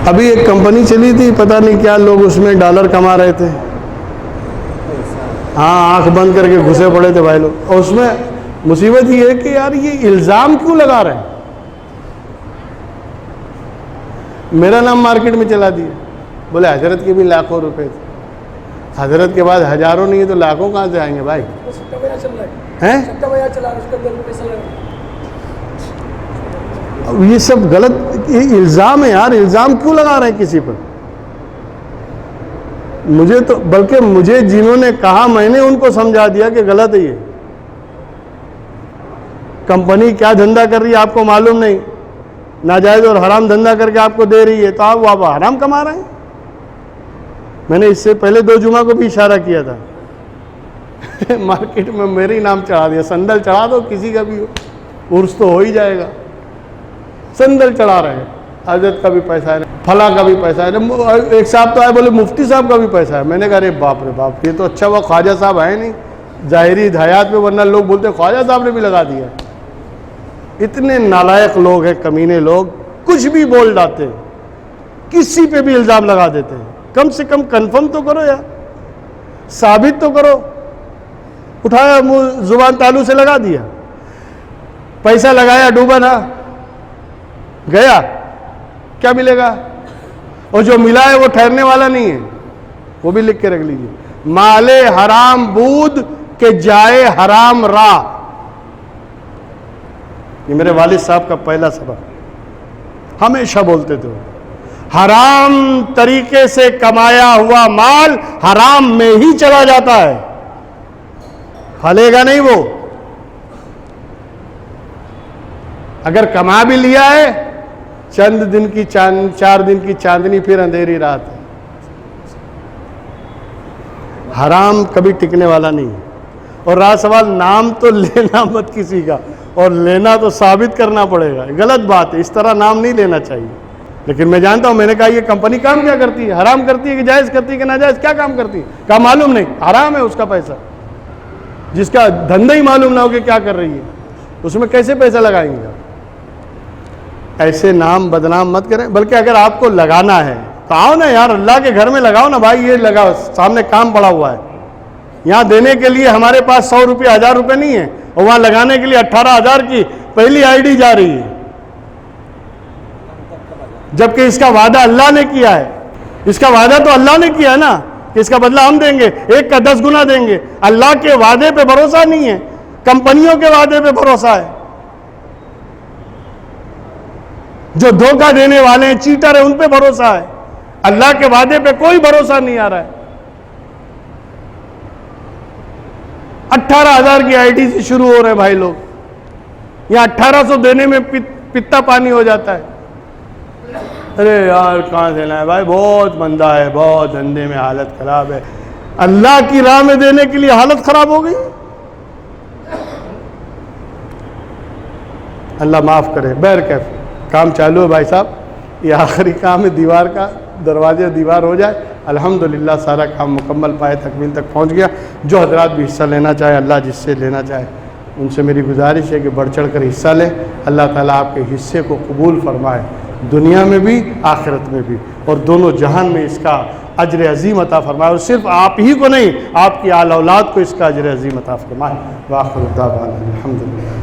ابھی ایک کمپنی چلی تھی، پتہ نہیں کیا لوگ اس میں ڈالر کما رہے تھے، ہاں آنکھ بند کر کے گھسے پڑے تھے بھائی لوگ. اور اس میں مصیبت یہ ہے کہ یار یہ الزام کیوں لگا رہے ہیں؟ میرا نام مارکیٹ میں چلا دیا، بولے حضرت کے بھی لاکھوں روپے تھے. حضرت کے بعد ہزاروں نہیں ہے تو لاکھوں کہاں سے آئیں گے بھائی؟ یہ سب غلط، یہ الزام ہے یار. الزام کیوں لگا رہے ہیں کسی پر؟ مجھے تو بلکہ مجھے جنہوں نے کہا میں نے ان کو سمجھا دیا کہ غلط ہے. یہ کمپنی کیا دھندا کر رہی ہے آپ کو معلوم نہیں، ناجائز اور حرام دھندا کر کے آپ کو دے رہی ہے تو آپ وہاں حرام کما رہے ہیں. میں نے اس سے پہلے 2 جمعہ کو بھی اشارہ کیا تھا. مارکیٹ میں میرے ہی نام چڑھا دیا. سندل چڑھا دو کسی کا بھی ہو، عرس تو ہو ہی جائے گا. سندل چڑھا رہے ہیں، حضرت کا بھی پیسہ ہے، فلاں کا بھی پیسہ ہے. ایک صاحب تو آئے بولے مفتی صاحب کا بھی پیسہ ہے. میں نے کہا ارے باپ رے باپ، یہ تو اچھا وہ خواجہ صاحب ہے نہیں ظاہری ہدایات میں، ورنہ لوگ بولتے خواجہ صاحب نے بھی لگا دیا. اتنے نالائق لوگ ہیں، کمینے لوگ، کچھ بھی بول ڈالتے ہیں، کسی پہ بھی الزام لگا دیتے ہیں. کم سے کم کنفرم تو کرو یار، ثابت تو کرو. اٹھایا زبان تالو سے لگا دیا، پیسہ لگایا ڈوبا نا گیا، کیا ملے گا؟ اور جو ملا ہے وہ ٹھہرنے والا نہیں ہے. وہ بھی لکھ کے رکھ لیجیے، مال حرام بود کہ جائے حرام راہ. یہ میرے والد صاحب کا پہلا سبق، ہمیشہ بولتے تھے. حرام طریقے سے کمایا ہوا مال حرام میں ہی چلا جاتا ہے، پھلے گا نہیں. وہ اگر کما بھی لیا ہے، چند دن کی 4 دن کی چاندنی، پھر اندھیری رات ہے. حرام کبھی ٹکنے والا نہیں ہے. اور رہا سوال نام، تو لینا مت کسی کا، اور لینا تو ثابت کرنا پڑے گا. غلط بات ہے، اس طرح نام نہیں لینا چاہیے. لیکن میں جانتا ہوں، میں نے کہا یہ کمپنی کام کیا کرتی ہے؟ حرام کرتی ہے کہ جائز کرتی ہے کہ ناجائز؟ کیا کام کرتی ہے؟ کہا معلوم نہیں، حرام ہے اس کا پیسہ. جس کا دھندا ہی معلوم نہ ہو کہ کیا کر رہی ہے، اس میں کیسے پیسہ لگائیں گے؟ ایسے نام بدنام مت کریں. بلکہ اگر آپ کو لگانا ہے تو آؤ نا یار، اللہ کے گھر میں لگاؤ نا بھائی. یہ لگاؤ، سامنے کام پڑا ہوا ہے. یہاں دینے کے لیے ہمارے پاس 100 روپے 1000 روپے نہیں ہے، اور وہاں لگانے کے لیے 18,000 کی پہلی ID جا رہی ہے. جبکہ اس کا وعدہ اللہ نے کیا ہے. اس کا وعدہ تو اللہ نے کیا ہے نا کہ اس کا بدلہ ہم دیں گے، 1 کا 10 گنا دیں گے. اللہ کے وعدے پہ بھروسہ نہیں ہے، کمپنیوں کے وعدے پہ بھروسہ ہے. جو دھوکہ دینے والے ہیں، چیٹر ہیں، ان پہ بھروسہ ہے. اللہ کے وعدے پہ کوئی بھروسہ نہیں آ رہا ہے. 18,000 کی ID سے شروع ہو رہے ہیں بھائی لوگ. یہاں 1800 دینے میں پتا پانی ہو جاتا ہے. ارے یار کہاں سے لائے بھائی؟ بہت مندہ ہے، بہت دھندے میں حالت خراب ہے. اللہ کی راہ میں دینے کے لیے حالت خراب ہو گئی. اللہ معاف کرے. بہرکیف کام چالو ہے بھائی صاحب، یہ آخری کام ہے دیوار کا. دروازے دیوار ہو جائے الحمدللہ، سارا کام مکمل پائے تکمیل تک پہنچ گیا. جو حضرات بھی حصہ لینا چاہے، اللہ جس سے لینا چاہے ان سے میری گزارش ہے کہ بڑھ چڑھ کر حصہ لیں. اللہ تعالیٰ آپ کے حصے کو قبول فرمائے، دنیا میں بھی آخرت میں بھی، اور دونوں جہان میں اس کا اجر عظیم عطا فرمائے. اور صرف آپ ہی کو نہیں، آپ کی آل اولاد کو اس کا اجر عظیم عطا فرمائے. وآخر دعوانا الحمدللہ.